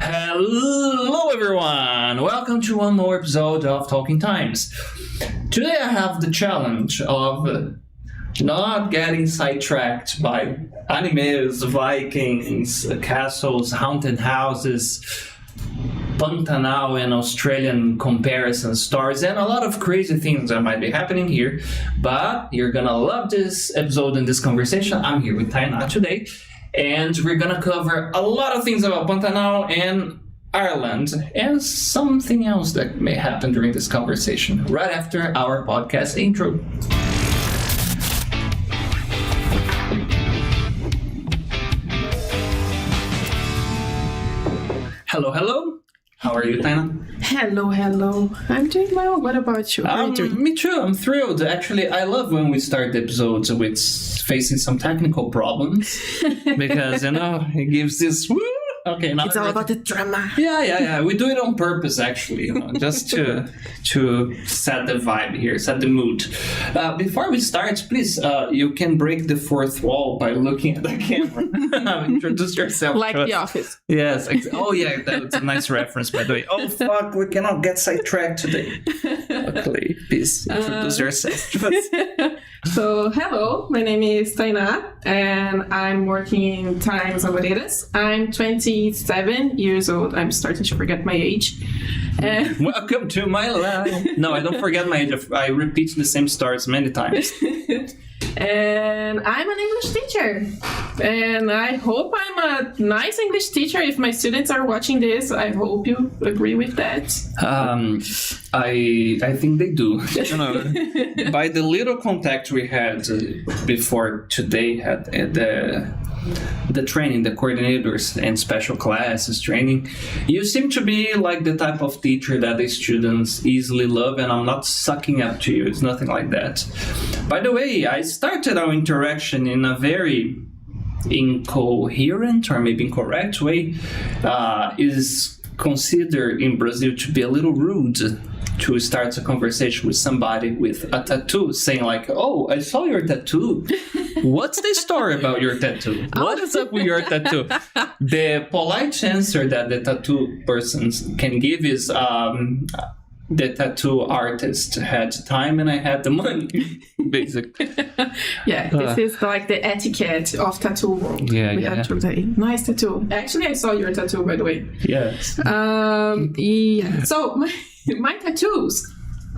Hello everyone! Welcome to one more episode of Talking Times. Today I have the challenge of not getting sidetracked by animes, Vikings, castles, haunted houses, Pantanal and Australian comparison stars, and a lot of crazy things that might be happening here. But you're gonna love this episode and this conversation. I'm here with Taynah today, and we're gonna cover a lot of things about Pantanal and Ireland, and something else that may happen during this conversation, right after our podcast intro. Hello, hello. How are you, Taynah? Hello. I'm doing well. What about you? How are you doing? Me too. I'm thrilled. Actually, I love when we start the episodes with facing some technical problems because, it gives this woo. Okay, now it's all about the drama. Yeah. We do it on purpose, actually, just to set the vibe here, set the mood. Before we start, please, you can break the fourth wall by looking at the camera. Introduce yourself. Like The Office. Yes. Oh, yeah, that's a nice reference, by the way. Oh, fuck, we cannot get sidetracked today. Luckily, please introduce yourself. So, hello, my name is Taynah, and I'm working in Times Avoredas. I'm 27 years old. I'm starting to forget my age. Welcome to my life. No, I don't forget my age. I repeat the same stories many times. And I'm an English teacher. And I hope I'm a nice English teacher. If my students are watching this, I hope you agree with that. I think they do. By the little contact we had before today at the training, the coordinators and special classes training, you seem to be like the type of teacher that the students easily love, and I'm not sucking up to you. It's nothing like that. By the way, I started our interaction in a very incoherent or maybe incorrect way. Is considered in Brazil to be a little rude to start a conversation with somebody with a tattoo, saying like, "Oh, I saw your tattoo. What's the story about your tattoo? What is up with your tattoo?" The polite answer that the tattoo persons can give is, the tattoo artist had time and I had the money, basically. Yeah, this is like the etiquette of tattoo world. Yeah. Have to say, nice tattoo. Actually, I saw your tattoo, by the way. Yes. Yeah. So my tattoos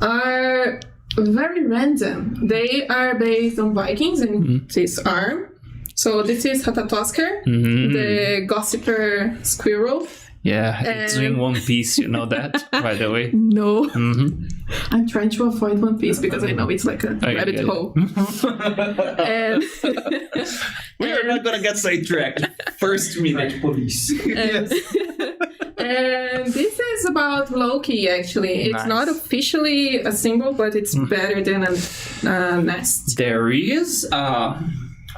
are very random. They are based on Vikings in this arm. So this is 𝗬𝗃𝗀𝗃𝗀, the gossiper squirrel. Yeah, it's doing One Piece, you know that, by the way. No. I'm trying to avoid One Piece because I know it's like a rabbit hole. And we are not going to get sidetracked. First minute, police. And this is about Loki, actually. It's not officially a symbol, but it's better than a nest. There is a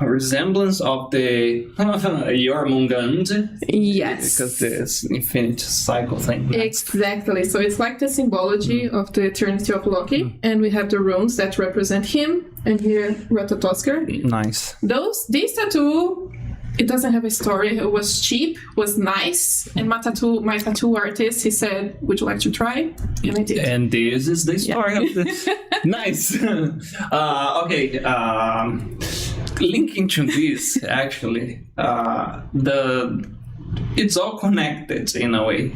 resemblance of the Jormungand. Yes. Because this infinite cycle thing. Exactly. So it's like the symbology of the eternity of Loki. And we have the runes that represent him. And here, 𝗬𝗃𝗃𝗀. Nice. This tattoo, it doesn't have a story. It was cheap, was nice. And my tattoo artist, he said, "Would you like to try?" And I did. And this is the story of the... Nice. Okay. Linking to this, actually, it's all connected in a way.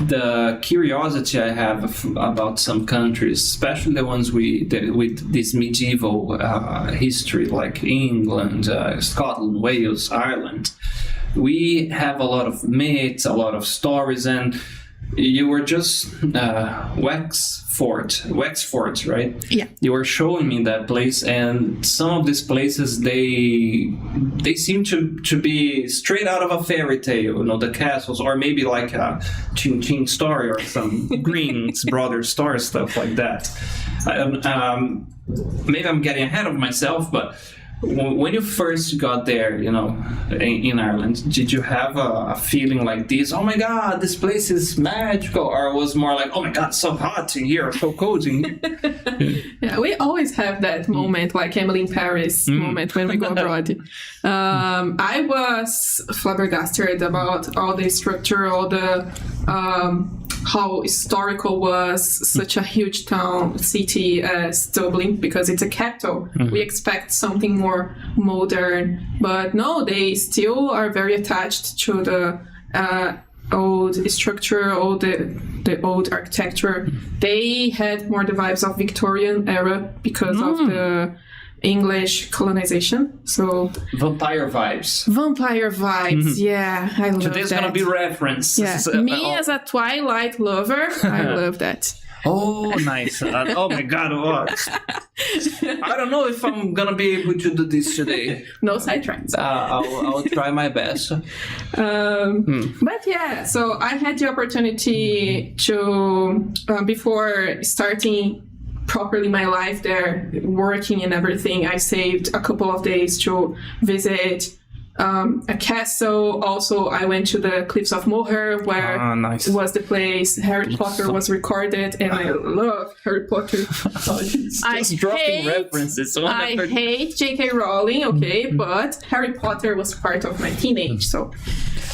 The curiosity I have about some countries, especially the ones with this medieval history, like England, Scotland, Wales, Ireland, we have a lot of myths, a lot of stories, and you were just Wexford, right? Yeah. You were showing me that place, and some of these places they seem to be straight out of a fairy tale. The castles, or maybe like a Chin story or some Green's Brothers story, stuff like that. Maybe I'm getting ahead of myself, but when you first got there, in Ireland, did you have a feeling like this? Oh my God, this place is magical, or was more like, oh my God, so hot in here, so cold in here? Yeah, we always have that moment, like Emily in Paris moment when we go abroad. I was flabbergasted about all the structure, all the how historical was such a huge city as Dublin, because it's a capital. We expect something more modern, but no, they still are very attached to the old structure, all the old architecture. They had more the vibes of Victorian era because of the English colonization. So vampire vibes, yeah, I love Today's that. Gonna be reference. Yeah. Me as a Twilight lover, I love that. Oh, nice. Oh my God, what? I don't know if I'm gonna be able to do this today. No sidetracks. I'll try my best. But yeah, so I had the opportunity to, before starting properly my life there, working and everything, I saved a couple of days to visit a castle. Also, I went to the Cliffs of Moher, where nice. was the place Harry Potter was recorded, and I love Harry Potter. I hate J.K. Rowling, okay, but Harry Potter was part of my teenage, so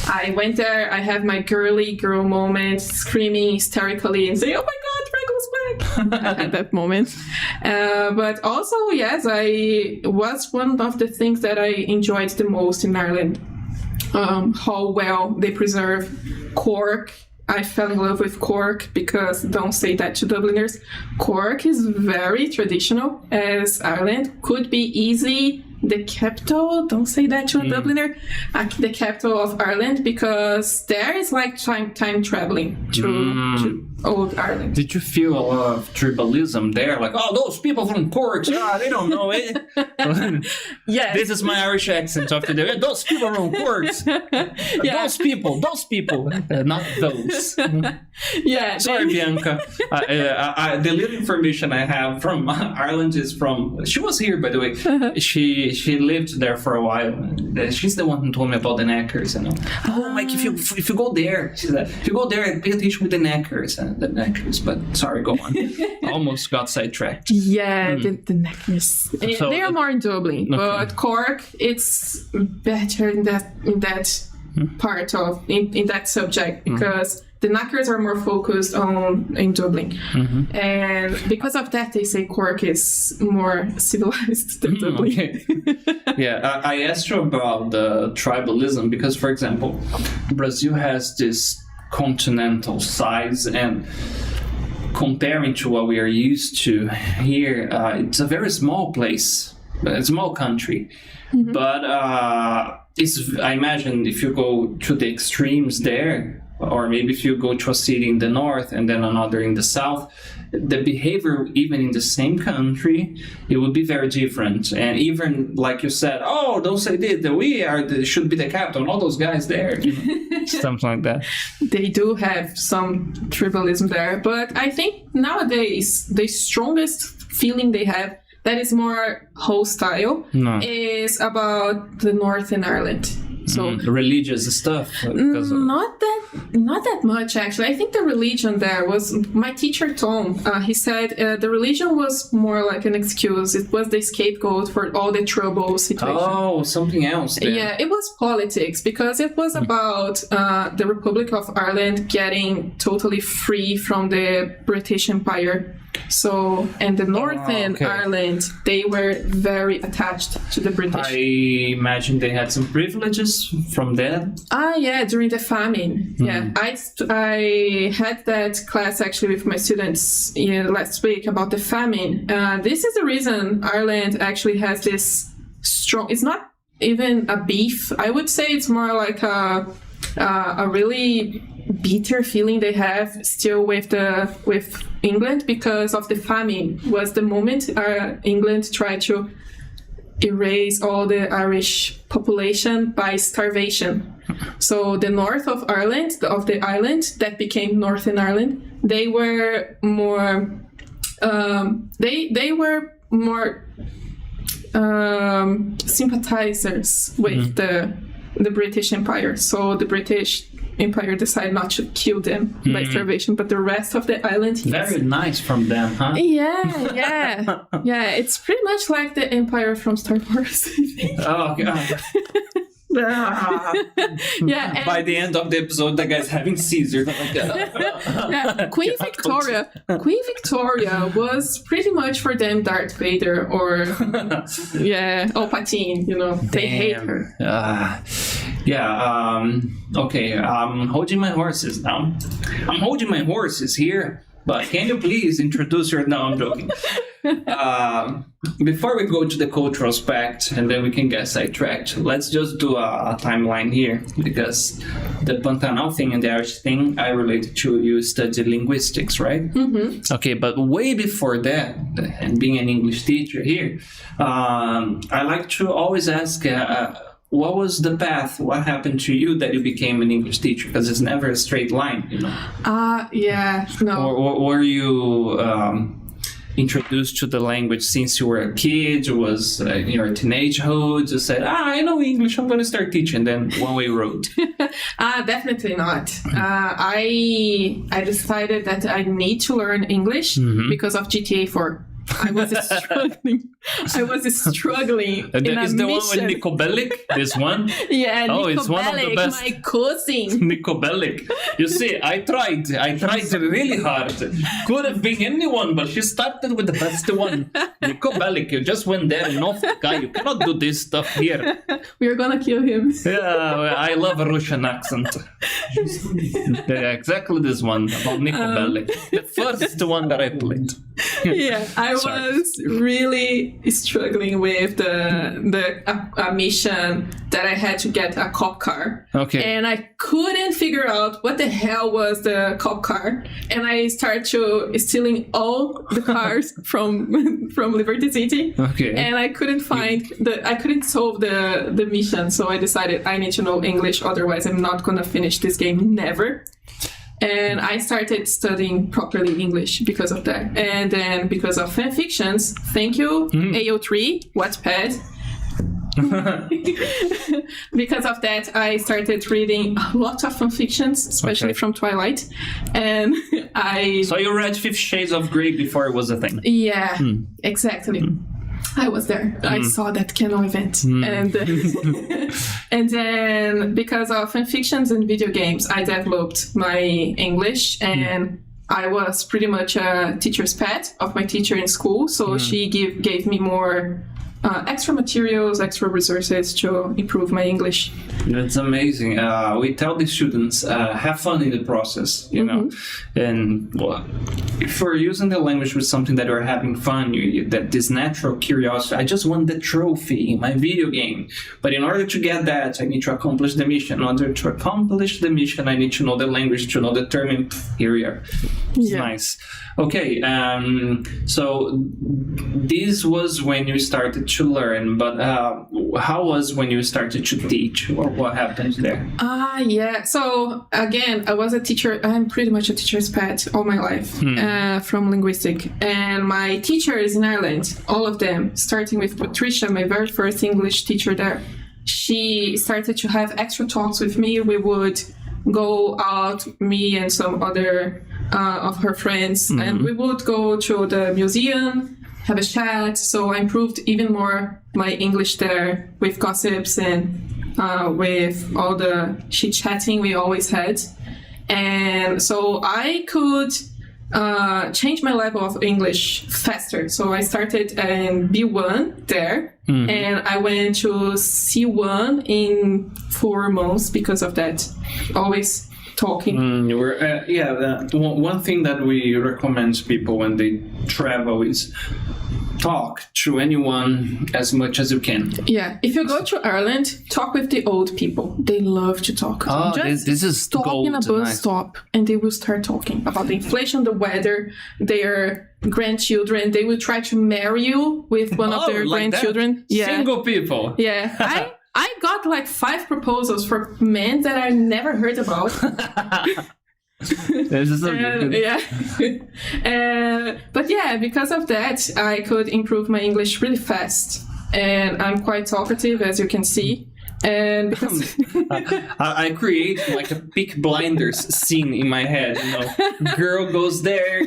I went there. I have my girly girl moment, screaming hysterically and saying, "Oh my God, Drago's back!" at that moment. But also, yes, I was one of the things that I enjoyed the most in Ireland. How well they preserve Cork. I fell in love with Cork, because don't say that to Dubliners. Cork is very traditional, as Ireland could be easy the capital, don't say that to a Dubliner, the capital of Ireland, because there is like time traveling to old Ireland. Did you feel a lot of tribalism there? Like, oh, those people from Cork, they don't know it. Yes. This is my Irish accent of today. Those people from Cork. Yeah. Those people, not those. Yeah. Sorry, Bianca. The little information I have from Ireland is from, she was here, by the way. She lived there for a while. She's the one who told me about the knackers. Oh, Mike, if you go there, she said, if you go there, pay attention with the knackers. But sorry, go on. Almost got sidetracked. Yeah, the knackers. So, they are more in Dublin, but Cork, it's better in that part of in that subject, because the knackers are more focused in Dublin, and because of that, they say Cork is more civilized than Dublin. Okay. Yeah, I asked you about the tribalism because, for example, Brazil has this continental size, and comparing to what we are used to here, it's a very small place, a small country, but I imagine if you go to the extremes there, or maybe if you go to a city in the north and then another in the south, the behavior, even in the same country, it would be very different. And even, like you said, oh, don't say this, we should be the capital, all those guys there. Something like that. They do have some tribalism there, but I think nowadays the strongest feeling they have that is more hostile is about the Northern Ireland. So religious stuff. Not that much, actually. I think the religion there was, my teacher Tom, he said the religion was more like an excuse. It was the scapegoat for all the trouble situations. Oh, something else then. Yeah, it was politics, because it was about the Republic of Ireland getting totally free from the British Empire. So, and the Northern Ireland, they were very attached to the British. I imagine they had some privileges from that. Yeah, during the famine. Yeah, I had that class actually with my students last week about the famine. This is the reason Ireland actually has this strong, it's not even a beef, I would say it's more like a really bitter feeling they have still with England, because of the famine. Was the moment England tried to erase all the Irish population by starvation. So the north of Ireland, of the island that became Northern Ireland, they were more sympathizers with the British Empire. So the British Empire decided not to kill them by starvation, but the rest of the island. Very nice from them, huh? Yeah. It's pretty much like the Empire from Star Wars. Oh, God. Yeah. By the end of the episode, the guy's having seizures. Queen Victoria was pretty much for them Darth Vader or Palpatine. They hate her. Okay, I'm holding my horses now. I'm holding my horses here, but can you please introduce your... No, I'm joking. Before we go to the cultural aspect, and then we can get sidetracked, let's just do a timeline here, because the Pantanal thing and the Irish thing, I related to you study linguistics, right? Mm-hmm. Okay, but way before that, and being an English teacher here, I like to always ask... what was the path? What happened to you that you became an English teacher? Because it's never a straight line, No. Or were you introduced to the language since you were a kid? Was in your teenagehood? You said, I know English, I'm going to start teaching. Then one-way road. Definitely not. I decided that I need to learn English because of GTA 4. I was struggling. Is the one with Nico Bellic? This one? Yeah, Nico it's one Bellic, of the best. My cousin. Nico Bellic. You see, I tried really hard. Could have been anyone, but she started with the best one. Nico Bellic, you just went there and off the guy. You cannot do this stuff here. We are gonna kill him. Yeah, I love a Russian accent. Yeah, exactly this one about Nico Bellic. The first one that I played. Yeah, I was really struggling with a mission that I had to get a cop car. Okay. And I couldn't figure out what the hell was the cop car. And I started stealing all the cars from Liberty City. Okay. And I couldn't solve the mission. So I decided I need to know English, otherwise I'm not gonna finish this game, never. And I started studying properly English because of that. And then because of fan fictions, thank you, AO3, Wattpad. Because of that, I started reading a lot of fan fictions, especially from Twilight. And So you read 50 Shades of Grey before it was a thing? Yeah, exactly. I was there. I saw that canon event. And then because of fanfictions and video games, I developed my English, and I was pretty much a teacher's pet of my teacher in school. So she gave me more extra materials, extra resources to improve my English. That's amazing. We tell the students, have fun in the process, you know. And if we're using the language with something that we're having fun, that this natural curiosity, I just want the trophy in my video game. But in order to get that, I need to accomplish the mission. In order to accomplish the mission, I need to know the language, to know the term, and here we are. It's nice. Okay, so this was when you started to learn, but how was when you started to teach, or what happened there? Yeah. So again, I was a teacher. I'm pretty much a teacher's pet all my life, from linguistic. And my teachers in Ireland, all of them, starting with Patricia, my very first English teacher there, she started to have extra talks with me. We would go out, me and some other of her friends, and we would go to the museum, have a chat. So I improved even more my English there with gossips and with all the chit-chatting we always had. And so I could change my level of English faster. So I started in B1 there, and I went to C1 in 4 months because of that. Always talking. One thing that we recommend to people when they travel is talk to anyone as much as you can. Yeah, if you go to Ireland, talk with the old people. They love to talk. This is stop gold. In a bus stop, and they will start talking about the inflation, the weather, their grandchildren. They will try to marry you with one of their grandchildren. That? Yeah, single people. Yeah, I got like 5 proposals for men that I never heard about. This is so good. But yeah, because of that, I could improve my English really fast. and I'm quite talkative, as you can see. And because I create like a Peaky Blinders scene in my head. Girl goes there,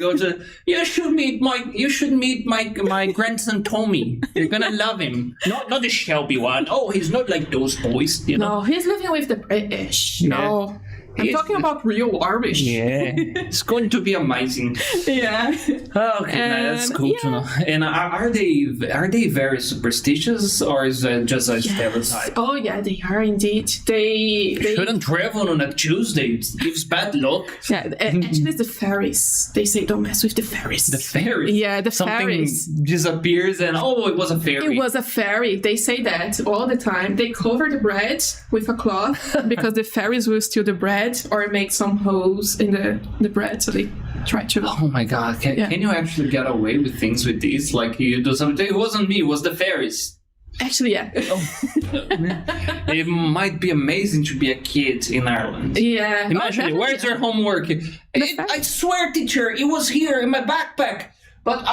you should meet my grandson Tommy. You're gonna love him. Not the Shelby one. Oh, he's not like those boys. No, he's living with the British. Yeah. No. I'm talking about real Irish. Yeah, it's going to be amazing. Yeah. Okay, that's cool to know. And are they very superstitious, or is it just a stereotype? Oh yeah, they are indeed. They shouldn't travel on a Tuesday. It gives bad luck. Yeah, actually, it's the fairies. They say don't mess with the fairies. The fairies. Yeah, the Something fairies disappears, and it was a fairy. It was a fairy. They say that all the time. They cover the bread with a cloth because the fairies will steal the bread or make some holes in the bread, so they try to. Oh my god! Can you actually get away with things with these? Like you do something. It wasn't me. It was the fairies. Actually, yeah. It might be amazing to be a kid in Ireland. Yeah. Imagine, where's your homework? I swear, teacher, it was here in my backpack. But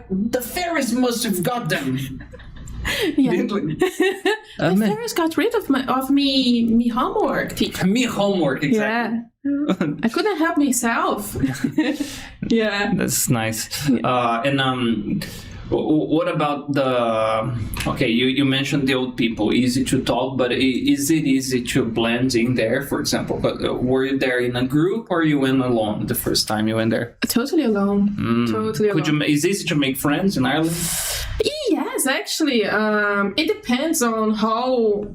the fairies must have got them. Yeah. The fairies got rid of me homework, teacher. Me homework, exactly. Yeah. I couldn't help myself. Yeah. That's nice. And what about you mentioned the old people, easy to talk, but is it easy to blend in there, for example? Were you there in a group or you went alone the first time you went there? Totally alone. Totally alone. Is it easy to make friends in Ireland? Yes, actually. It depends on how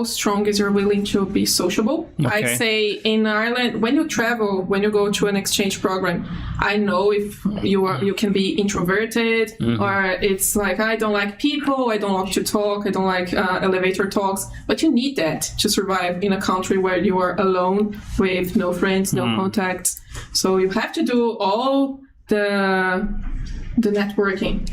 strong is you're willing to be sociable. Okay. I'd say in Ireland, when you travel, when you go to an exchange program, I know if you can be introverted, or it's like, I don't like people, I don't like to talk, I don't like elevator talks, but you need that to survive in a country where you are alone with no friends, no contacts. So you have to do all the networking.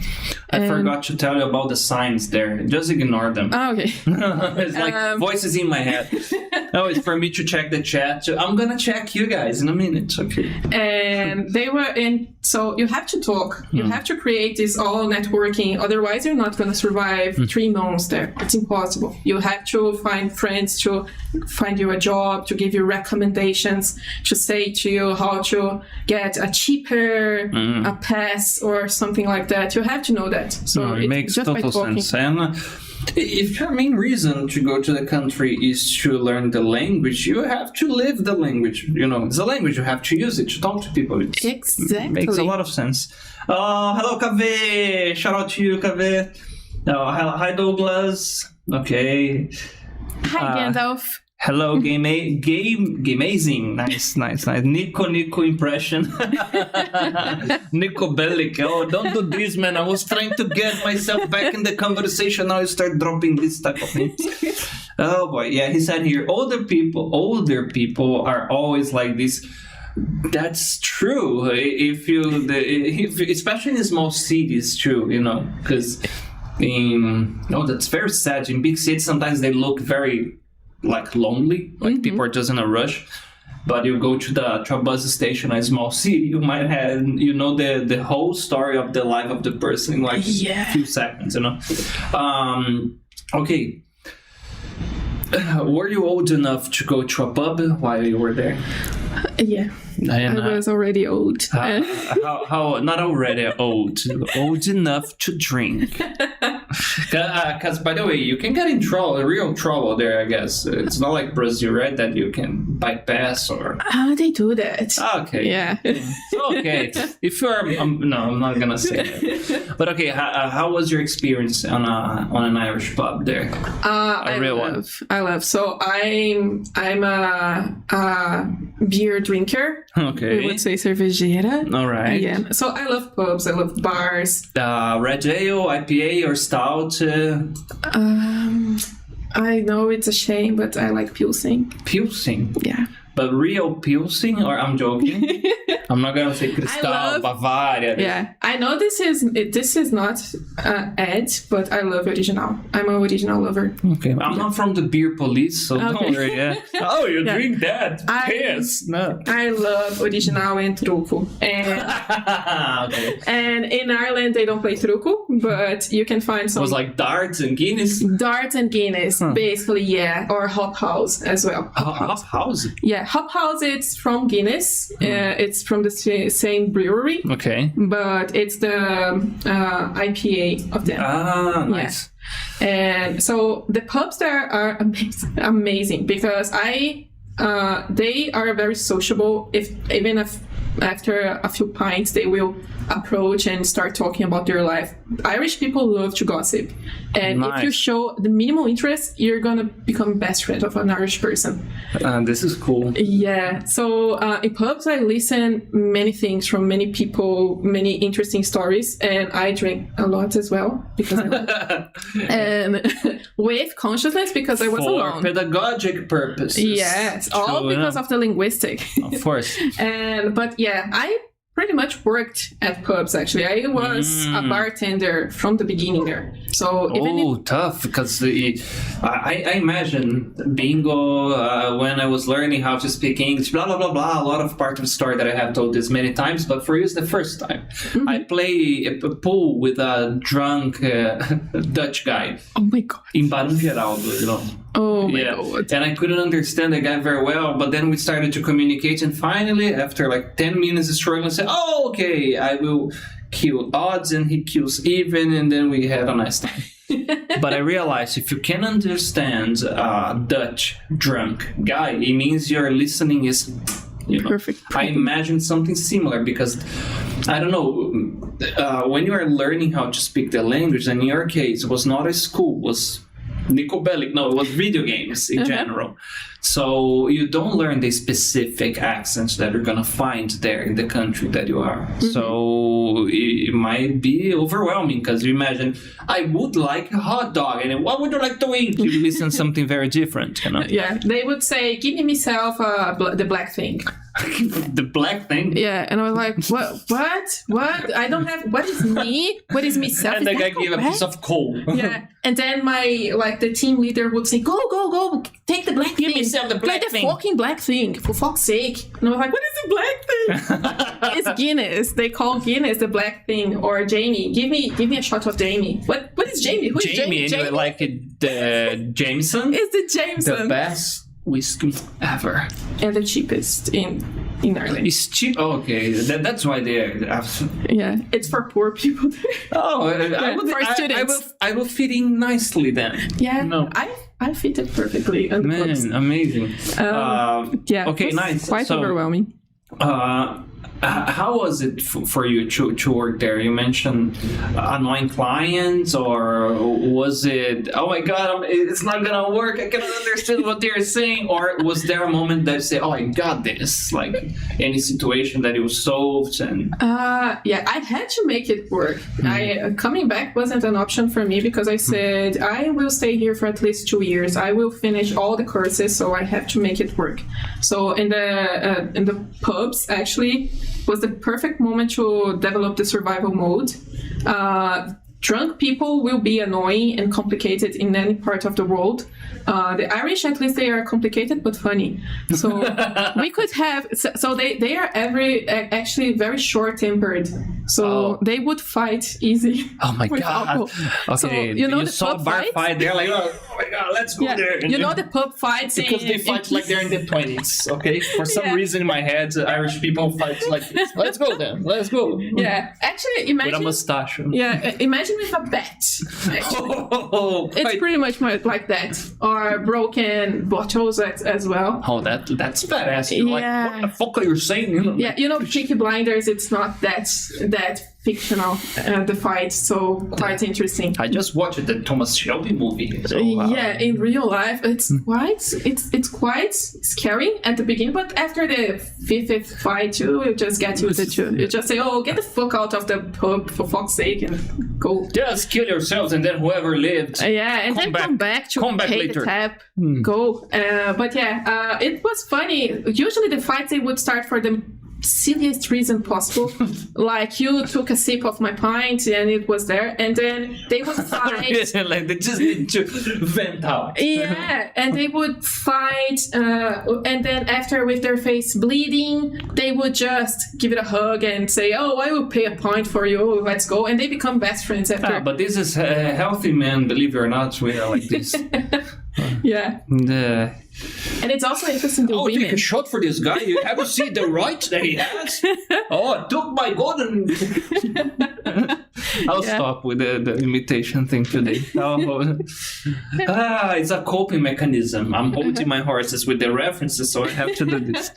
I forgot to tell you about the signs there. Just ignore them. Oh, okay. It's like voices in my head. It's for me to check the chat. I'm gonna check you guys in a minute. Okay. And they were in. So you have to talk. You have to create this all networking. Otherwise, you're not gonna survive 3 months there. It's impossible. You have to find friends to find you a job, to give you recommendations, to say to you how to get a cheaper a pass or something like that. You have to know that. So it makes total sense. And if your main reason to go to the country is to learn the language, you have to live the language. It's a language, you have to use it to talk to people. Exactly. Makes a lot of sense. Hello, 𝗶𝗵. Shout out to you, 𝗶𝗵. Hi, Douglas. Okay. Hi, Gandalf. Hello, Gamazing. Nice. Nico impression. Nico Bellic. Oh, don't do this, man. I was trying to get myself back in the conversation. Now I start dropping this type of things. Oh boy, yeah. He said here, older people are always like this. That's true. Especially in small cities, true. Because that's very sad. In big cities, sometimes they look very lonely, people are just in a rush. But you go to a bus station, a small city, you might have the whole story of the life of the person in a few seconds. Okay. Were you old enough to go to a pub while you were there? Yeah. I was already old. How not already old enough to drink. Because, by the way, you can get in real trouble there, I guess. It's not like Brazil, right? That you can bypass or... they do that. Okay. Yeah. Okay. If you're... no, I'm not going to say that. But okay, how was your experience on an Irish pub there? I love. So I'm a beer drinker. Okay. We would say cervejeira. All right. Yeah. So I love pubs. I love bars. Red ale, IPA, or stout? I know it's a shame, but I like Pilsen. Pilsen? Yeah. But real Pilsing, or I'm joking. I'm not gonna say Cristal, Bavaria. Yeah, I know this is not ad, but I love original. I'm an original lover. Okay, I'm not from the beer police, so don't worry. Yeah. Oh, you drink that? Yes. No. I love original and truco. And, okay. And in Ireland, they don't play truco, but you can find some. It was like darts and Guinness? Darts and Guinness, basically, yeah. Or hop house as well. Hop house? Yeah, hop house, it's from Guinness. It's from the same brewery. Okay. But it's the IPA of them. Ah, nice. Yeah. And so the pubs there are amazing because they are very sociable. Even if after a few pints, they will approach and start talking about their life. Irish people love to gossip. And if you show the minimal interest, you're going to become best friend of an Irish person. This is cool. Yeah. So in pubs, I listen many things from many people, many interesting stories. And I drink a lot as well. Because and with consciousness because I was alone. For pedagogic purposes. Yes. All because of the linguistic. Of course. But yeah, I pretty much worked at pubs, actually. I was a bartender from the beginning there. So tough, because I imagine bingo, when I was learning how to speak English, blah, blah, blah, blah, a lot of part of the story that I have told this many times, but for you it's the first time. I play a pool with a drunk Dutch guy. Oh my God. In 𝗏𝗃𝗃𝗏, you know. Oh my God. And I couldn't understand the guy very well, but then we started to communicate, and finally, after like 10 minutes of struggling, I said, oh, okay, I will kill odds and he kills even, and then we had a nice time. But I realized if you can understand a Dutch drunk guy, it means your listening is... Perfect. I imagine something similar because, I don't know, when you are learning how to speak the language, and in your case, it was not a school, it was... Nico Bellic, no, it was video games in general. So you don't learn the specific accents that you're gonna find there in the country that you are. So it might be overwhelming because you imagine, I would like a hot dog, and what would you like to eat? You listen to something very different, you know? Yeah, they would say, give me myself the black thing. The black thing? Yeah, and I was like, what? I don't have, what is me? What is myself? And the guy gave a piece of coal. Yeah, and then the team leader would say, go, take the black thing. Give myself the black thing. The fucking black thing, for fuck's sake. And I was like, what is the black thing? It's Guinness. They call Guinness the black thing. Or Jamie, give me a shot of Jamie. What is Jamie? Who is Jamie? Jamie, like the Jameson? It's the Jameson. The best whiskey ever. And the cheapest in Ireland. It's cheap? Oh, okay. That's why they're... Yeah, it's for poor people. Oh, for students. I will fit in nicely then. Yeah, no. I fit it perfectly. Man, amazing. Yeah, okay, nice. Quite overwhelming. How was it for you to work there? You mentioned annoying clients, or was it, oh my God, it's not gonna work, I cannot understand what they're saying, or was there a moment that you say, oh, I got this, like any situation that you solved? And yeah, I had to make it work. Coming back wasn't an option for me because I said I will stay here for at least 2 years. I will finish all the courses, so I have to make it work. So in the pubs, actually, was the perfect moment to develop the survival mode. Drunk people will be annoying and complicated in any part of the world. The Irish, at least, they are complicated but funny. So we could have... So they are actually very short-tempered. So they would fight easy. Oh my God. Okay, so, you saw a bar fight, they're like, oh my God, let's go there. And the pub fights... Because they fight like they're in their 20s, okay? For some reason in my head, Irish people fight like, let's go then, let's go. Yeah, actually, imagine... With a mustache. Yeah, imagine with a bat. It's pretty much like that. Or broken bottles as well. Oh, that's badass. You're like, what the fuck are you saying? Yeah, Peaky Blinders, it's not that fictional, the fight, so quite interesting. I just watched the Thomas Shelby movie. So, yeah, in real life, it's quite scary at the beginning, but after the fifth fight, you just get used to it. You just say, "Oh, get the fuck out of the pub for fuck's sake and go." Just kill yourselves, and then whoever lived. Yeah, and come back to pay later. the tab. Go. But yeah, it was funny. Usually the fights they would start for the silliest reason possible. Like, you took a sip of my pint and it was there, and then they would fight. Like they just need to vent out. Yeah, and they would fight, and then after, with their face bleeding, they would just give it a hug and say, "Oh, I will pay a pint for you, let's go," and they become best friends after. But this is a healthy man, believe it or not, we are like this. Yeah. And it's also interesting the women. Take a shot for this guy. You ever see the right that he has? Oh, I took my golden. I'll stop with the imitation thing today. It's a coping mechanism. I'm holding my horses with the references, so I have to do this.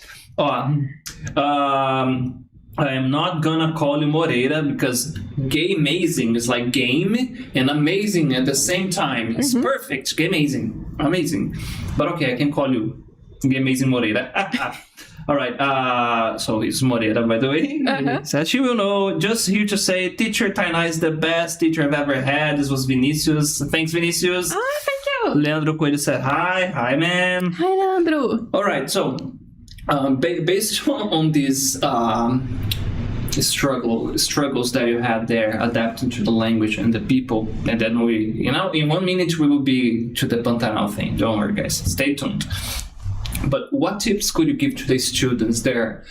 I am not gonna call you Moreira because game-azing is like game and amazing at the same time. It's perfect. Game-azing. Amazing. But okay, I can call you game-azing Moreira. All right. So it's Moreira, by the way. So she will know. Just here to say, teacher Taynah is the best teacher I've ever had. This was Vinicius. Thanks, Vinicius. Oh, thank you. Leandro Coelho said hi. Hi, man. Hi, Leandro. All right. So based on these struggles that you had there, adapting to the language and the people, and then we, in 1 minute we will be to the Pantanal thing. Don't worry, guys. Stay tuned. But what tips could you give to the students there?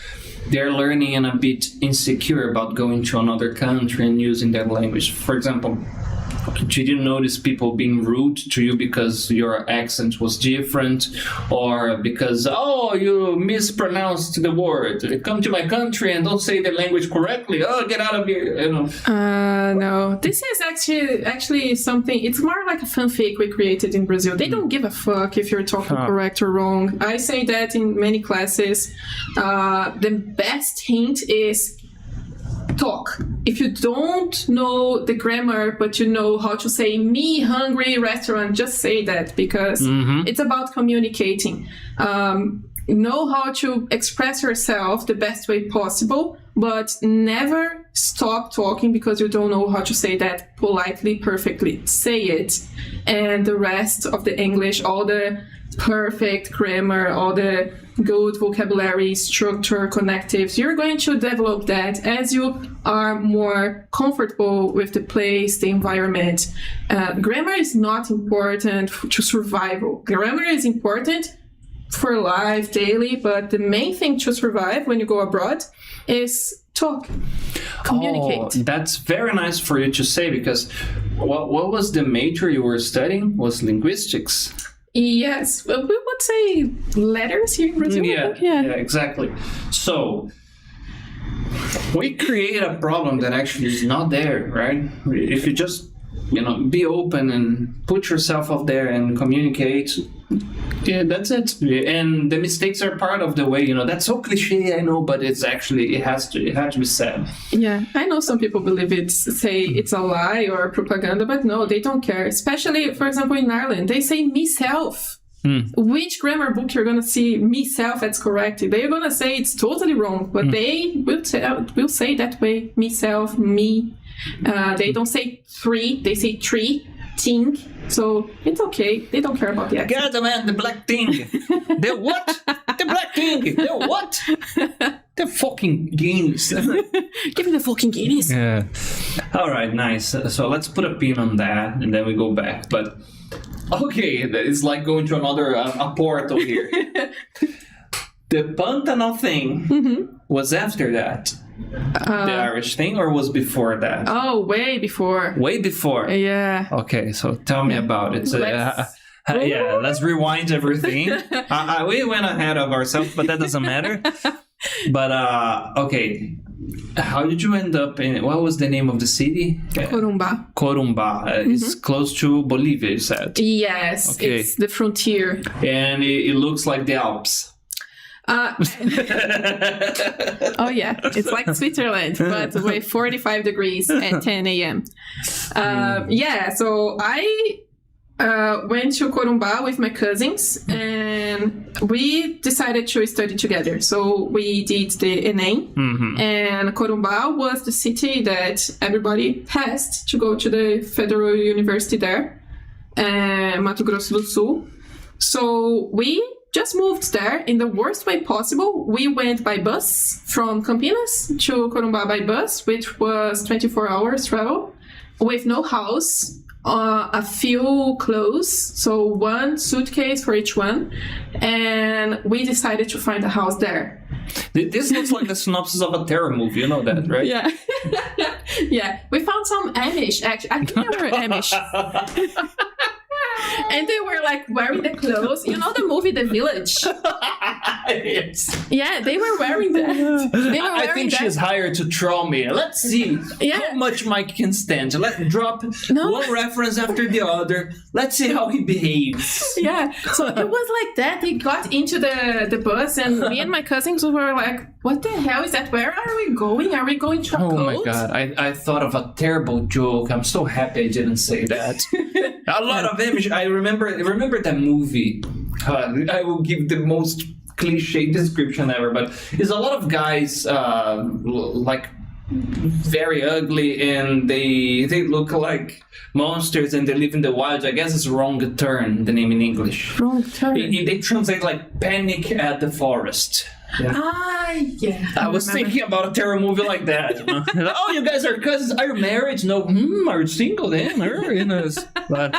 They're learning and a bit insecure about going to another country and using their language. For example, did you notice people being rude to you because your accent was different, or because, you mispronounced the word? Come to my country and don't say the language correctly. Oh, get out of here. No. This is actually something, it's more like a fanfic we created in Brazil. They don't give a fuck if you're talking correct or wrong. I say that in many classes. The best hint is talk. If you don't know the grammar, but you know how to say "me hungry restaurant," just say that, because it's about communicating. Know how to express yourself the best way possible, but never stop talking because you don't know how to say that politely, perfectly. Say it. And the rest of the English, all the perfect grammar, all the good vocabulary, structure, connectives, you're going to develop that as you are more comfortable with the place, the environment. Grammar is not important to survival. Grammar is important for life, daily, but the main thing to survive when you go abroad is talk, communicate. That's very nice for you to say, because what was the major you were studying? Was linguistics? Yes, we would say letters here in Brazil. Yeah, exactly. So we create a problem that actually is not there, right? If you just, be open and put yourself out there and communicate, that's it. And the mistakes are part of the way, that's so cliche, I know, but it's actually, it had to be said. Yeah, I know some people believe say it's a lie or propaganda, but no, they don't care. Especially, for example, in Ireland, they say myself. Which grammar book you're going to see myself that's correct? They're going to say it's totally wrong, but they will say that way, myself, me. They don't say three, they say tree, ting. So it's okay. They don't care about the accent. God, man, the black thing. The what? The black thing. The what? The fucking Guinness. Give me the fucking Guinness. Yeah. All right, nice. So let's put a pin on that, and then we go back. But okay, it's like going to another a portal here. The Pantanal thing was after that. The Irish thing, or was before that? Oh, way before. Way before? Yeah. Okay, so tell me about it. So, let's rewind everything. We went ahead of ourselves, but that doesn't matter. But, okay. How did you end up in, what was the name of the city? Corumbá. Corumbá. It's close to Bolivia, you said? Yes, okay. It's the frontier. And it looks like the Alps. Oh yeah, it's like Switzerland, but with 45 degrees at 10 a.m. Yeah, so I went to Corumbá with my cousins, and we decided to study together. So we did the ENEM, and Corumbá was the city that everybody passed to go to the Federal University there, Mato Grosso do Sul. So we just moved there in the worst way possible. We went by bus from Campinas to Corumbá by bus, which was 24 hours travel, with no house, a few clothes, so one suitcase for each one, and we decided to find a house there. This looks like the synopsis of a terror movie, you know that, right? Yeah. Yeah, we found some Amish, actually. I think they were Amish. And they were like wearing the clothes. You know the movie The Village? Yes. Yeah, they were wearing that. I think she's hired to troll me. Let's see how much Mike can stand. Let's drop one reference after the other. Let's see how he behaves. Yeah, so it was like that. They got into the bus, and me and my cousins were like, what the hell is that? Where are we going? Are we going to a Oh my god, I thought of a terrible joke. I'm so happy I didn't say that. A lot of image. I remember that movie. I will give the most cliche description ever, but it's a lot of guys like very ugly, and they look like monsters, and they live in the wild. I guess it's Wrong Turn, the name in English. Wrong Turn. They translate like Panic at the Forest. Yeah. Yeah. I was thinking about a terror movie like that. You know? Oh, you guys are cousins. Are you married? No. Are you single then? But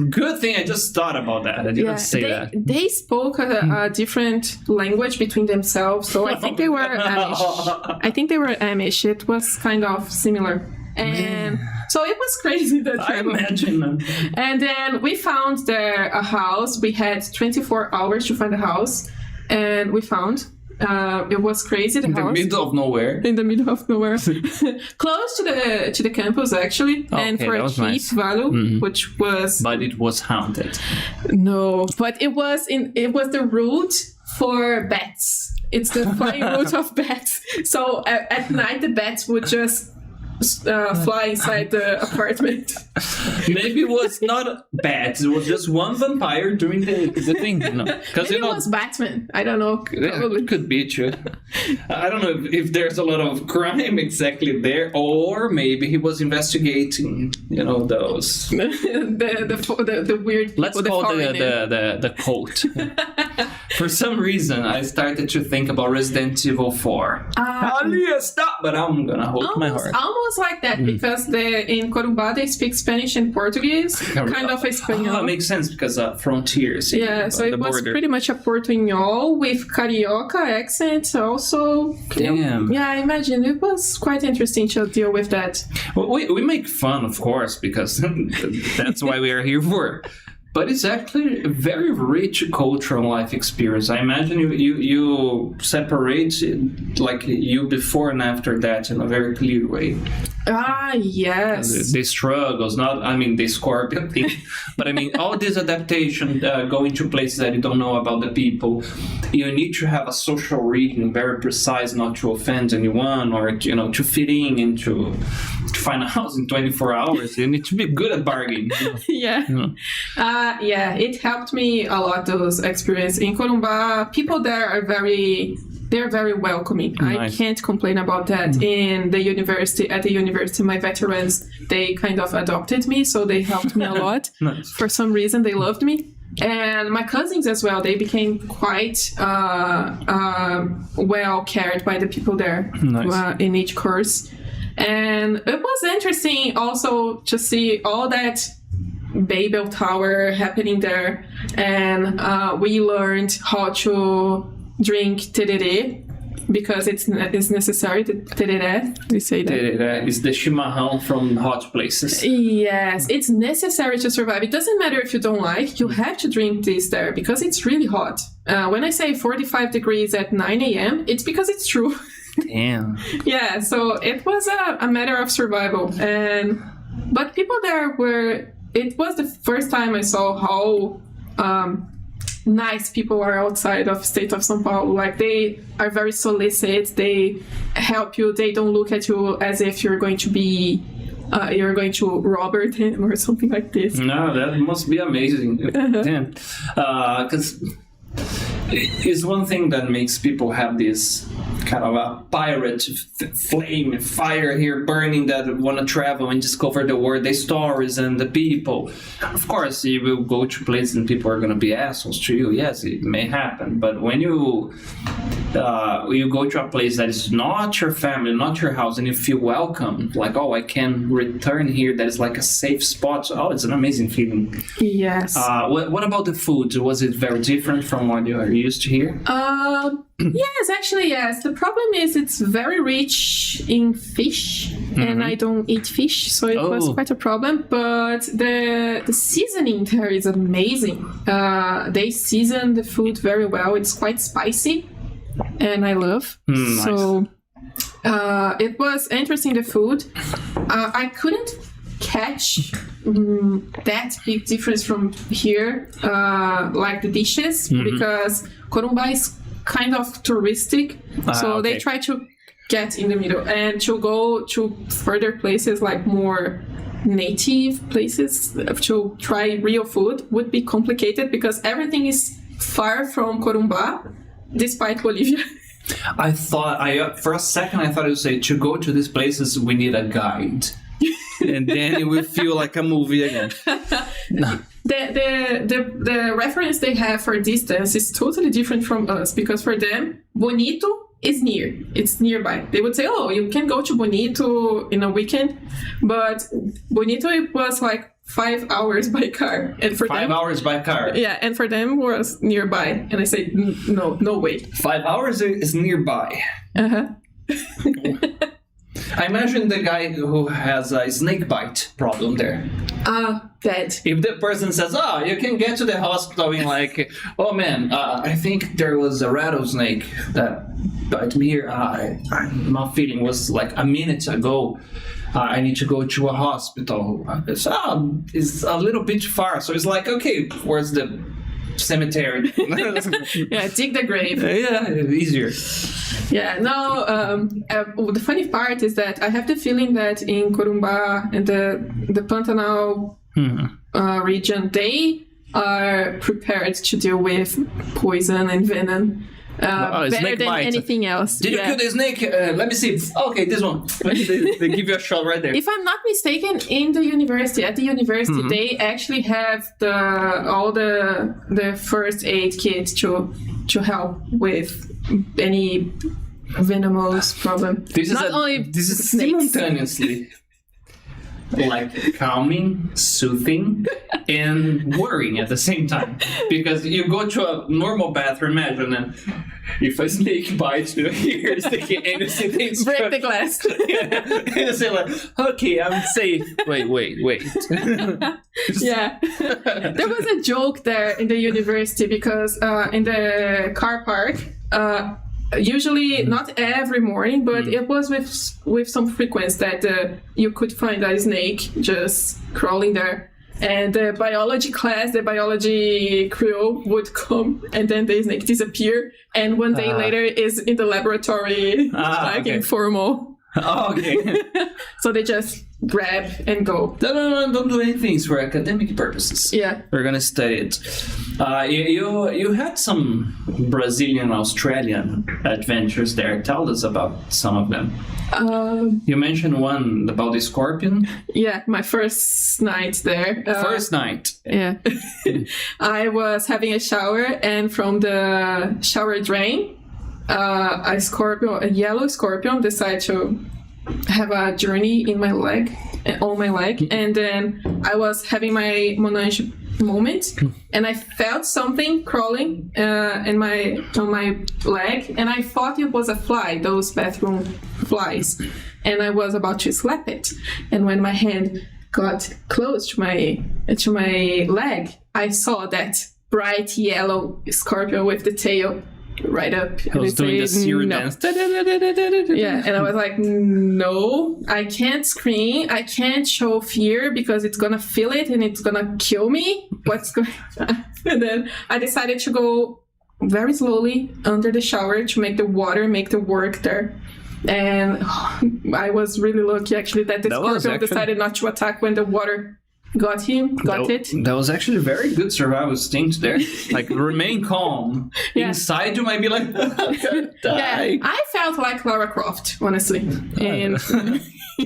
good thing I just thought about that. I didn't say that. They spoke a different language between themselves, so I think they were Amish. It was kind of similar. And so it was crazy that I imagine. And then we found there a house. We had 24 hours to find a house, and we found. It was crazy. In the middle of nowhere. In the middle of nowhere, close to the campus actually, and for 𝗍𝗶𝗺𝗀, which was. But it was haunted. No, but it was the route for bats. It's the flying route of bats. So at night the bats would just fly inside the apartment. Maybe it was not bats. It was just one vampire during the thing. No, maybe it was Batman. I don't know. It could be true. I don't know if there's a lot of crime exactly there, or maybe he was investigating. You know those the weird. Let's call the cult. For some reason, I started to think about Resident Evil 4. Stop! But I'm gonna hold my heart. Almost like that, because in Corumbá they speak Spanish and Portuguese, kind of Espanol. Oh, it makes sense because frontiers. Yeah, so it was pretty much a Portuñol with Carioca accent also. Damn. Yeah, I imagine it was quite interesting to deal with that. Well, we make fun, of course, because that's why we are here for. But it's actually a very rich cultural life experience. I imagine you separate like you before and after that in a very clear way. Yes. The struggles, the scorpion thing, but all this adaptation, going to places that you don't know about the people. You need to have a social reading, very precise, not to offend anyone, or to fit in and to find a house in 24 hours. You need to be good at bargaining. Yeah. Yeah, it helped me a lot, those experiences. In Corumbá, people there are they're very welcoming. Nice. I can't complain about that. At the university, my veterans, they kind of adopted me, so they helped me a lot. Nice. For some reason, they loved me. And my cousins as well, they became quite well cared by the people there. Nice. In each course. And it was interesting also to see all that Babel Tower happening there, and we learned how to drink tererê, because it's necessary. Tererê, they say that. Tererê is the chimarrão from hot places. Yes, it's necessary to survive. It doesn't matter if you don't like, you have to drink this there because it's really hot. When I say 45 degrees at 9 a.m., it's because it's true. Damn. Yeah, so it was a matter of survival. But people there were... It was the first time I saw how nice people are outside of state of São Paulo. Like, they are very solicit. They help you. They don't look at you as if you're going to rob them or something like this. No, that must be amazing. Because it's one thing that makes people have this kind of a pirate flame, fire here burning, that want to travel and discover the world, the stories and the people. Of course, you will go to places and people are going to be assholes to you. Yes, it may happen. But when you go to a place that is not your family, not your house, and you feel welcome, like, oh, I can return here, that is like a safe spot. Oh, it's an amazing feeling. Yes. What about the food? Was it very different from what you are used to here? Yes, actually, yes. The problem is it's very rich in fish, and I don't eat fish, so it was quite a problem. But the seasoning there is amazing. They season the food very well. It's quite spicy, and I love. Nice. So it was interesting, the food. I couldn't catch that big difference from here, like the dishes, because Corumbá is kind of touristic, so they try to get in the middle, and to go to further places, like more native places, to try real food would be complicated, because everything is far from Corumbá, despite Bolivia. I thought, for a second, I thought you would say, to go to these places, we need a guide. And then it will feel like a movie again. No. The reference they have for distance is totally different from us, because for them, Bonito is near. It's nearby. They would say, oh, you can go to Bonito in a weekend, but Bonito, it was like 5 hours by car. And for 5 hours by car? Yeah, and for them was nearby. And I say, no way. 5 hours is nearby. Uh-huh. I imagine the guy who has a snake bite problem there. Dead. If the person says, you can get to the hospital in like, oh man, I think there was a rattlesnake that bit me here. My feeling was like a minute ago. I need to go to a hospital. It's a little bit far. So it's like, okay, where's the cemetery? Yeah, dig the grave. Yeah, easier. Yeah, no, the funny part is that I have the feeling that in Corumbá and the Pantanal region, they are prepared to deal with poison and venom better than anything else. Did you kill the snake? Let me see. Okay, this one. They give you a shot right there. If I'm not mistaken, at the university, they actually have all the first aid kit to help with any venomous problem. This is simultaneously like calming, soothing, and worrying at the same time. Because you go to a normal bathroom, imagine, and if a snake bites you, here's the kid, and you see things. Break the glass. And you say like, okay, I'm safe. Wait. Yeah. There was a joke there in the university, because in the car park, usually not every morning, but it was with some frequency that you could find a snake just crawling there. And the biology class, the biology crew would come, and then the snake disappear. And one day later is in the laboratory, informal. Oh, okay. So they just grab and go. No, don't do anything. It's for academic purposes. Yeah. We're going to study it. You had some Brazilian, Australian adventures there. Tell us about some of them. You mentioned one about the scorpion. Yeah, my first night there. First night? Yeah. I was having a shower, and from the shower drain, a yellow scorpion decided to have a journey on my leg, and then I was having my Monange moment, and I felt something crawling on my leg, and I thought it was a fly, those bathroom flies, and I was about to slap it, and when my hand got close to my leg, I saw that bright yellow scorpion with the tail. right up. I was doing the Siri dance. Yeah, and I was like, no, I can't scream. I can't show fear because it's going to feel it and it's going to kill me. What's going on? And then I decided to go very slowly under the shower to make the water make the work there. And I was really lucky, actually, that the scorpion decided not to attack when the water got it. That was actually a very good survival instinct there. Like, remain calm. Yeah. Inside, you might be like, I'm gonna die. Yeah, I felt like Lara Croft, honestly, in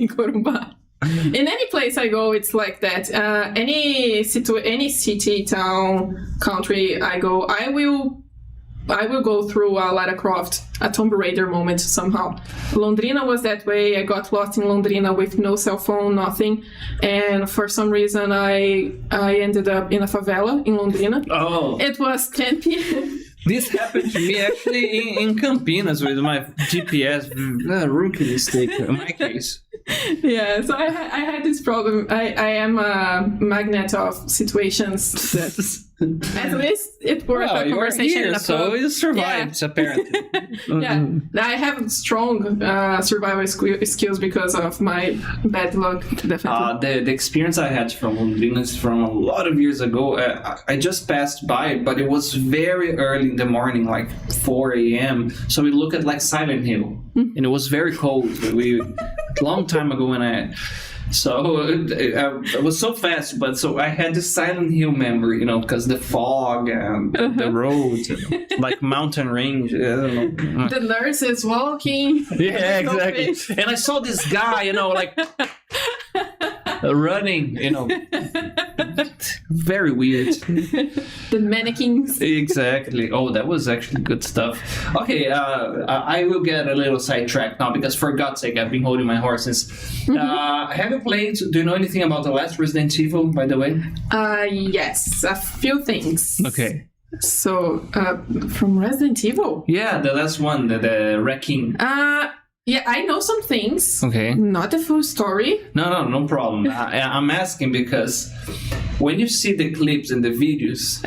Corumbá. In any place I go, it's like that. Any city, town, country I go, I will go through a Lara Croft, a Tomb Raider moment somehow. Londrina was that way. I got lost in Londrina with no cell phone, nothing. And for some reason, I ended up in a favela in Londrina. Oh. It was 10 p.m. This happened to me actually in Campinas with my GPS. Rookie mistake in my case. Yeah, so I had this problem. I am a magnet of situations that at least it worked. Well, a you are conversation here, in a so pub. you survived, apparently. Yeah, I have strong survival skills because of my bad luck, definitely. The experience I had from Londrina is from a lot of years ago. I just passed by, but it was very early in the morning, like 4 a.m. So we looked at like Silent Hill, and it was very cold. Long time ago so it was so fast, but so I had this Silent Hill memory, because the fog and the roads, like mountain range. I don't know. The nurse is walking. Yeah, exactly. And I saw this guy, like running, very weird. The mannequins. Exactly. Oh, that was actually good stuff. Okay, I will get a little sidetracked now because for God's sake, I've been holding my horses. Have you played? Do you know anything about the last Resident Evil, by the way? Yes, a few things. Okay. So, from Resident Evil? Yeah, the last one, the wrecking. Yeah, I know some things. Okay. Not the full story. No problem. I'm asking because when you see the clips and the videos,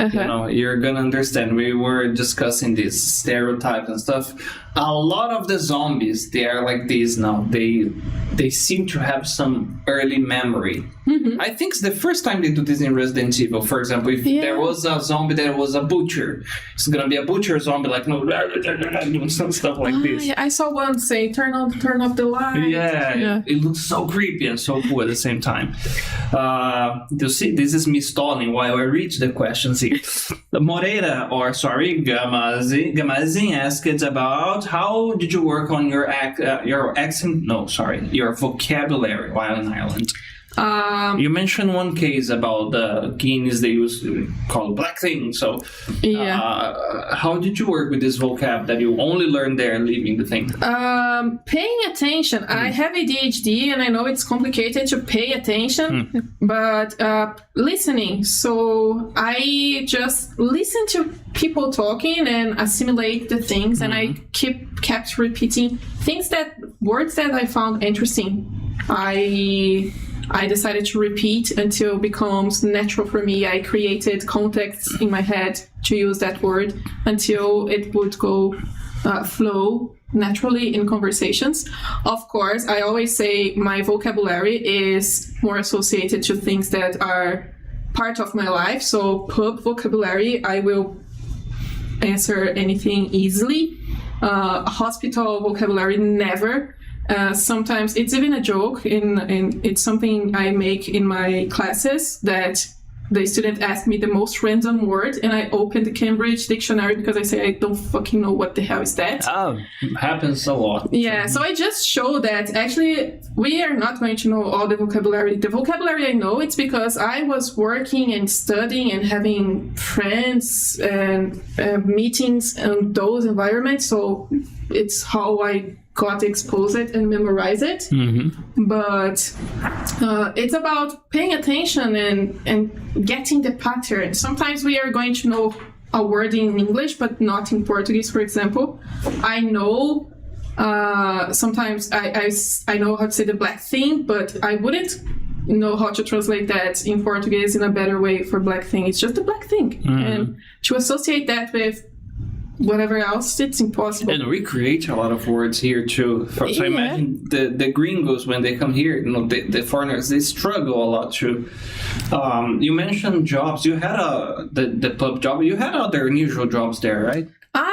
you're gonna understand. We were discussing these stereotypes and stuff. A lot of the zombies, they are like this now. They seem to have some early memory. Mm-hmm. I think it's the first time they do this in Resident Evil. For example, if there was a zombie that was a butcher, it's gonna be a butcher zombie, like doing some stuff like this. Yeah, I saw one say, turn off the light. Yeah, it looks so creepy and so cool at the same time. You see, this is me stalling while I read the questions here. 𝗲𝗃𝗃 asked about how did you work on your accent? No, sorry, your vocabulary while in Ireland. You mentioned one case about the Guineas they used to call black thing. So, how did you work with this vocab that you only learned there leaving the thing? Paying attention. I have ADHD and I know it's complicated to pay attention, but listening. So I just listen to people talking and assimilate the things, and I kept repeating words that I found interesting. I decided to repeat until it becomes natural for me. I created contexts in my head to use that word until it would go flow naturally in conversations. Of course, I always say my vocabulary is more associated to things that are part of my life. So pub vocabulary, I will answer anything easily. Hospital vocabulary, never. Sometimes it's even a joke, and it's something I make in my classes, that the student asked me the most random word, and I opened the Cambridge dictionary because I say I don't fucking know what the hell is that. Oh, happens a lot. Yeah, so I just show that actually we are not going to know all the vocabulary. The vocabulary I know, it's because I was working and studying and having friends and meetings in those environments, so it's how I got exposed and memorize it. But it's about paying attention and getting the pattern. Sometimes we are going to know a word in English but not in Portuguese, for example. I know sometimes I know how to say the black thing, but I wouldn't know how to translate that in Portuguese in a better way for black thing. It's just the black thing. And to associate that with whatever else, it's impossible. And we create a lot of words here too. So Yeah. imagine the gringos when they come here, the foreigners, they struggle a lot too. You mentioned jobs. You had the pub job. You had other unusual jobs there, right?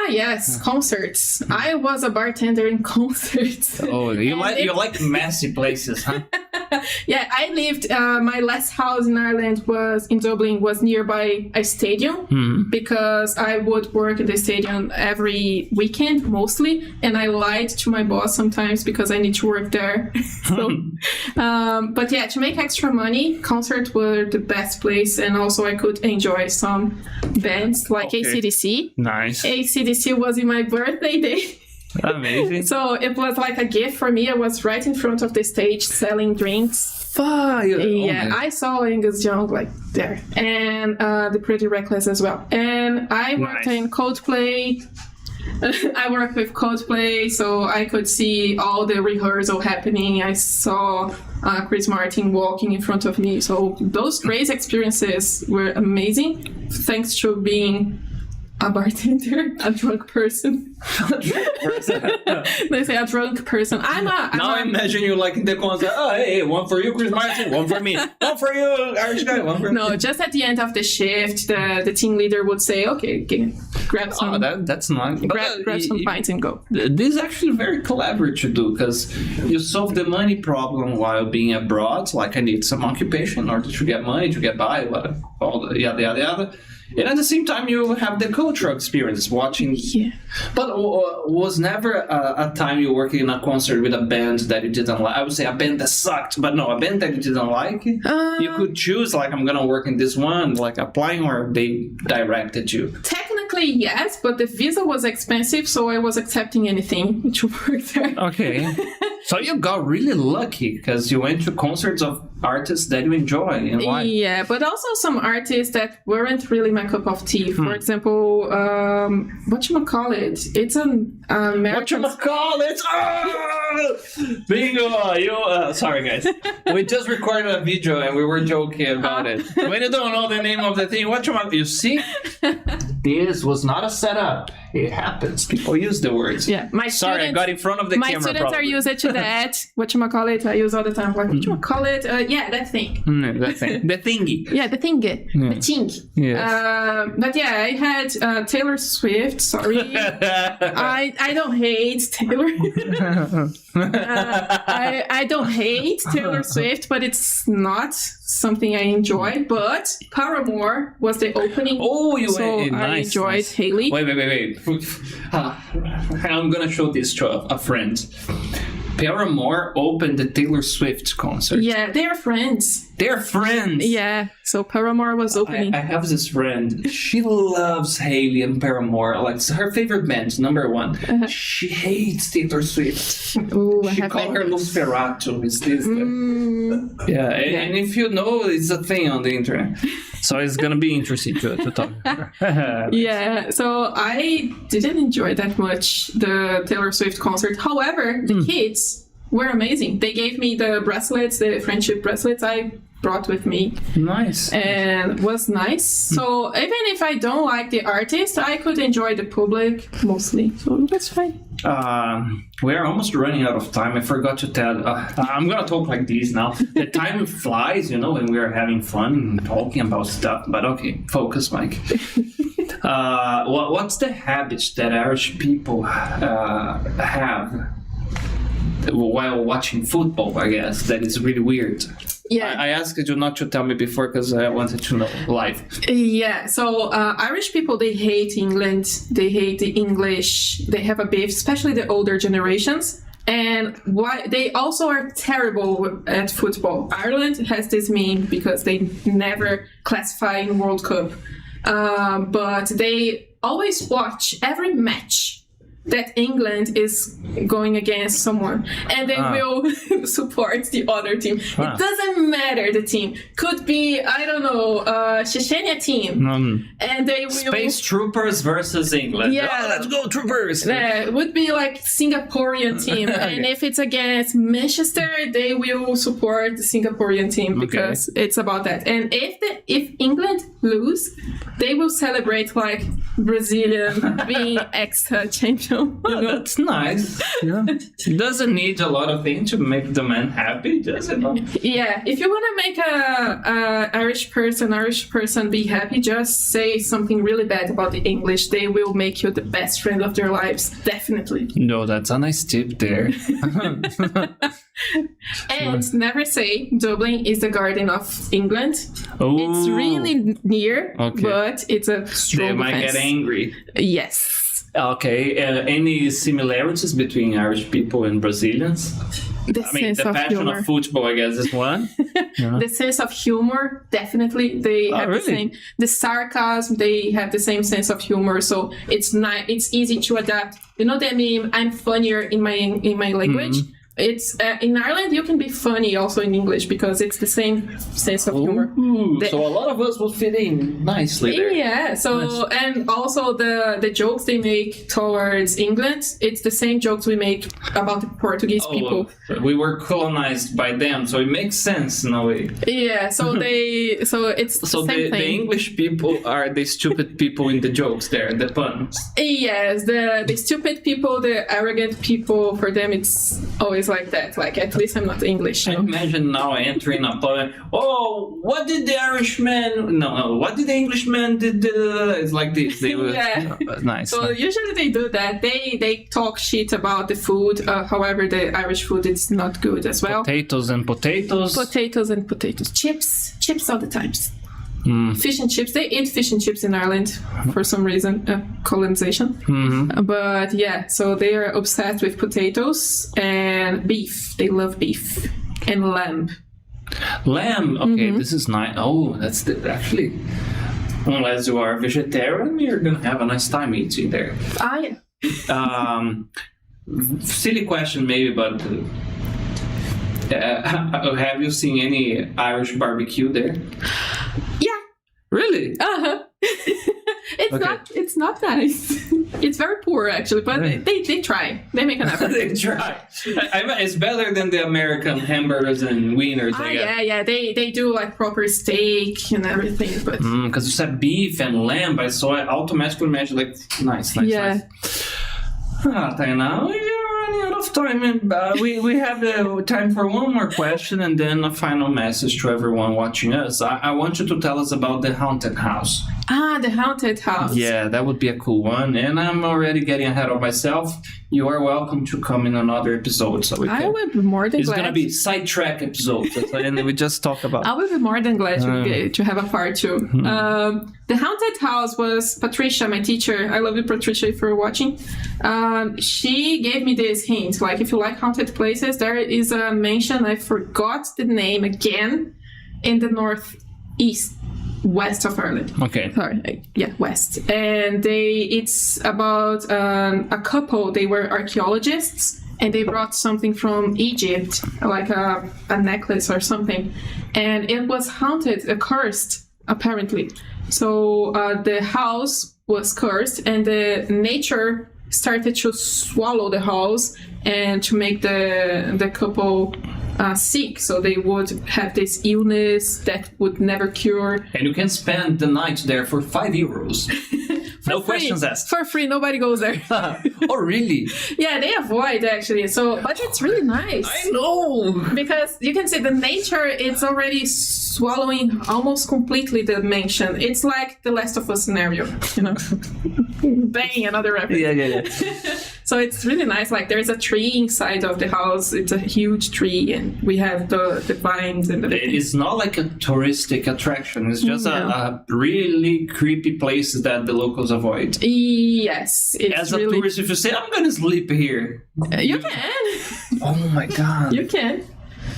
Yes, concerts. I was a bartender in concerts. Oh, you like messy places, huh? Yeah, I lived. My last house in Ireland was in Dublin. Was nearby a stadium because I would work at the stadium every weekend mostly, and I lied to my boss sometimes because I need to work there. So, but yeah, to make extra money, concerts were the best place, and also I could enjoy some bands like AC/DC. Nice. AC/DC was in my birthday day. Amazing. So it was like a gift for me. I was right in front of the stage selling drinks. Yeah, I saw Angus Young like there. And the Pretty Reckless as well. And I worked in Coldplay. I worked with Coldplay, so I could see all the rehearsal happening. I saw Chris Martin walking in front of me. So those crazy experiences were amazing, thanks to being a bartender, a drunk person. They say a drunk person. Now imagine you like in the concert. Oh, hey, one for you, Chris Martin. One for me. One for you, Irish guy. One for me. No, just at the end of the shift, the team leader would say, "Okay, grab some. That's nice. Grab some pints and go." This is actually very clever to do because you solve the money problem while being abroad. Like I need some occupation in order to get money, to get by, all the yada yada yada. And at the same time, you have the cultural experience watching. Yeah. But was never a time you working in a concert with a band that you didn't like? I would say a band that sucked, but no, a band that you didn't like. You could choose, like, I'm gonna work in this one, like applying, or they directed you. Technically, yes, but the visa was expensive, so I was accepting anything to work there. Okay. So you got really lucky because you went to concerts of artists that you enjoy and like. Yeah, but also some artists that weren't really my cup of tea. For example, whatchamacallit? It's an American... Whatchamacallit? Oh! Bingo! Sorry guys. We just recorded a video and we were joking about it. When you don't know the name of the thing, you see? This was not a setup. It happens. People use the words. Yeah, I got in front of the my camera. My students are used to that. Whatchamacallit? I use all the time. Like, whatchamacallit? Yeah, that thing. That thing. The thingy. Yeah, the thingy. Yeah. The ting. Yes. But yeah, I had Taylor Swift. Sorry. I don't hate Taylor. I don't hate Taylor Swift, but it's not something I enjoy. But Paramore was the opening. Oh, you so went. I enjoyed Hayley. Wait. I'm gonna show this to a friend. Paramore opened the Taylor Swift concert. Yeah, they're friends. They're friends. Yeah, so Paramore was opening. I have this friend. She loves Hayley and Paramore. Like, it's her favorite band, number one. She hates Taylor Swift. Ooh, she calls her nosferatu. Is this? Yeah, and if you know, it's a thing on the internet. So it's gonna be interesting to talk. Yeah, so I didn't enjoy that much the Taylor Swift concert. However, the kids were amazing. They gave me the bracelets, the friendship bracelets I brought with me. Nice. And was nice. So even if I don't like the artist, I could enjoy the public mostly. So that's fine. We're almost running out of time. I forgot to tell. I'm gonna talk like this now. The time flies, when we are having fun and talking about stuff. But okay, focus, Mike. What's the habits that Irish people have while watching football? I guess that is really weird. Yeah, I asked you not to tell me before because I wanted to know live. Yeah, so Irish people, they hate England, they hate the English, they have a beef, especially the older generations. And why they also are terrible at football. Ireland has this meme because they never classify in World Cup, but they always watch every match that England is going against someone, and they will support the other team. It doesn't matter the team. Could be, I don't know, Chechnya team. And they will... Space Troopers versus England. Yeah. Oh, let's go, Troopers! It would be like Singaporean team. Okay. And if it's against Manchester, they will support the Singaporean team because it's about that. And if England lose, they will celebrate like Brazilian being extra champion. Yeah, that's nice. Yeah. It doesn't need a lot of things to make the man happy, does it? Yeah, if you want to make a Irish person be happy, just say something really bad about the English. They will make you the best friend of their lives, definitely. No, that's a nice tip there. And never say Dublin is the garden of England. Oh. It's really near, but it's a strong They might offense. get angry. Yes. Okay, any similarities between Irish people and Brazilians? The I mean, sense the of passion humor. of football, I guess, is one. The sense of humor, definitely. They have really? the same. The sarcasm, they have the same sense of humor. So it's it's easy to adapt. You know that meme, I'm funnier in my language? It's in Ireland you can be funny also in English because it's the same sense of humor. So a lot of us will fit in nicely there. Yeah, so Nice. and also the jokes they make towards England, it's the same jokes we make about the Portuguese people. We were colonized by them, so it makes sense in a way. Yeah, so it's So the same the thing. English people are the stupid people in the jokes there, the puns. Yes, the stupid people, the arrogant people, for them it's always like that. Like, at least I'm not English. I imagine now entering a pub. Oh, what did the Irishman? No, what did the Englishman did? It's like this. They were nice. So usually they do that. They talk shit about the food. However, the Irish food is not good as well. Potatoes and potatoes. Potatoes and potatoes. Chips all the times. Fish and chips. They eat fish and chips in Ireland for some reason. Colonization. But yeah, so they are obsessed with potatoes and beef. They love beef and lamb. Lamb. Okay, this is nice. Oh, that's actually. Unless you are a vegetarian, you're gonna have a nice time eating there. Ah, yeah. Silly question, maybe, but have you seen any Irish barbecue there? Yeah. Really? Uh-huh. It's not nice. It's very poor actually, but they try. They make an effort. They try. It's better than the American hamburgers and wieners, I guess. Yeah. They do like proper steak and everything, but Because you said beef and lamb, so I automatically imagine like nice. yeah. Taynah, you're running out of time, and we have time for one more question and then a final message to everyone watching us. I want you to tell us about the haunted house. Ah, the haunted house. Yeah, that would be a cool one. And I'm already getting ahead of myself. You are welcome to come in another episode. So we I can. would be more than It's glad. gonna be sidetrack episodes, and we just talk about. I would be more than glad to have a part two. The haunted house was Patricia, my teacher. I love you, Patricia, if you're watching. She gave me this hint. Like, if you like haunted places, there is a mansion. I forgot the name again. In the west of Ireland. Okay. Sorry, yeah, west. And it's about a couple. They were archaeologists, and they brought something from Egypt, like a necklace or something. And it was haunted, cursed, apparently. So the house was cursed, and the nature started to swallow the house and to make the couple sick, so they would have this illness that would never cure. And you can spend the night there for €5. No questions asked. For free, nobody goes there. Oh, really? Yeah, they avoid actually. So, but it's really nice. I know. Because you can see the nature, it's already swallowing almost completely the mansion. It's like the Last of Us scenario, you know. Bang, another reference. Yeah. So it's really nice. Like, there's a tree inside of the house. It's a huge tree, and we have the vines and everything. It's not like a touristic attraction. It's just a really creepy place that the locals avoid. Yes, it's As a really... tourist, if you say, I'm gonna sleep here. You can. Oh my god. You can.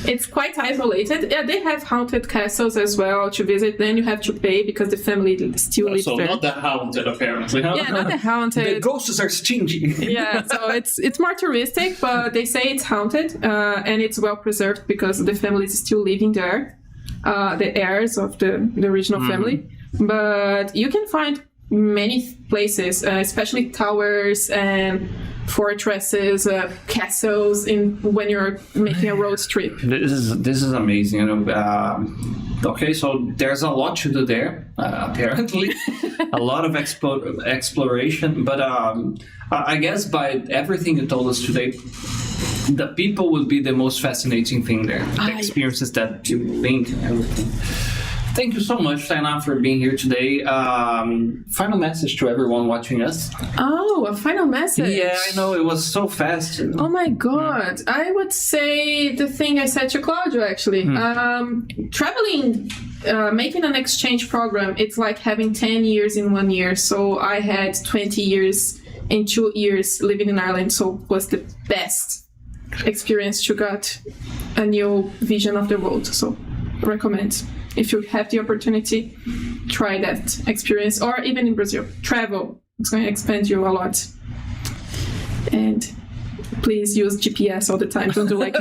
It's quite isolated. Yeah, they have haunted castles as well to visit. Then you have to pay because the family still lives So there. not the haunted, apparently. Huh? Yeah, not the haunted. The ghosts are stingy. Yeah, so it's more touristic, but they say it's haunted and it's well preserved because the family is still living there, the heirs of the original family. But you can find many places, especially towers and fortresses, castles, when you're making a road trip. This is amazing. You know, Okay, so there's a lot to do there, apparently. A lot of exploration. But I guess by everything you told us today, the people will be the most fascinating thing there. The experiences that you think and everything. Thank you so much, Taynah, for being here today. Final message to everyone watching us. Oh, a final message. Yeah, I know, it was so fast. Oh my God. I would say the thing I said to Claudio, actually. Traveling, making an exchange program, it's like having 10 years in 1 year. So I had 20 years in 2 years living in Ireland, so it was the best experience to get a new vision of the world. So recommend. If you have the opportunity, try that experience. Or even in Brazil, travel. It's going to expand you a lot. And please use GPS all the time. Don't do like...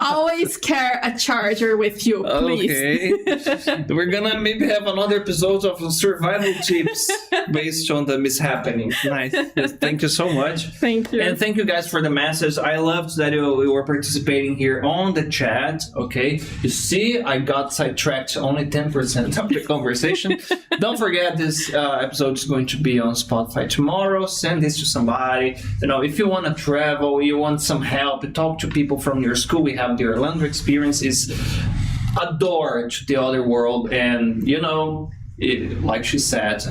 Always carry a charger with you, please. Okay. We're gonna maybe have another episode of survival tips based on the mishappening. Nice. Yes, thank you so much. Thank you. And thank you guys for the message. I loved that you were participating here on the chat. Okay. You see, I got sidetracked only 10% of the conversation. Don't forget, this episode is going to be on Spotify tomorrow. Send this to somebody. You know, if you want to travel, you want some help, talk to people from your school. We have the Irlanda experience, is a door to the other world, and you know, like she said,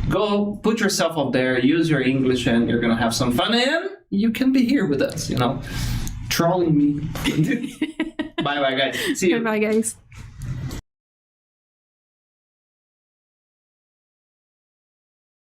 go put yourself out there, use your English, and you're gonna have some fun, and you can be here with us, you know, trolling me. Bye bye guys, see you. Bye guys.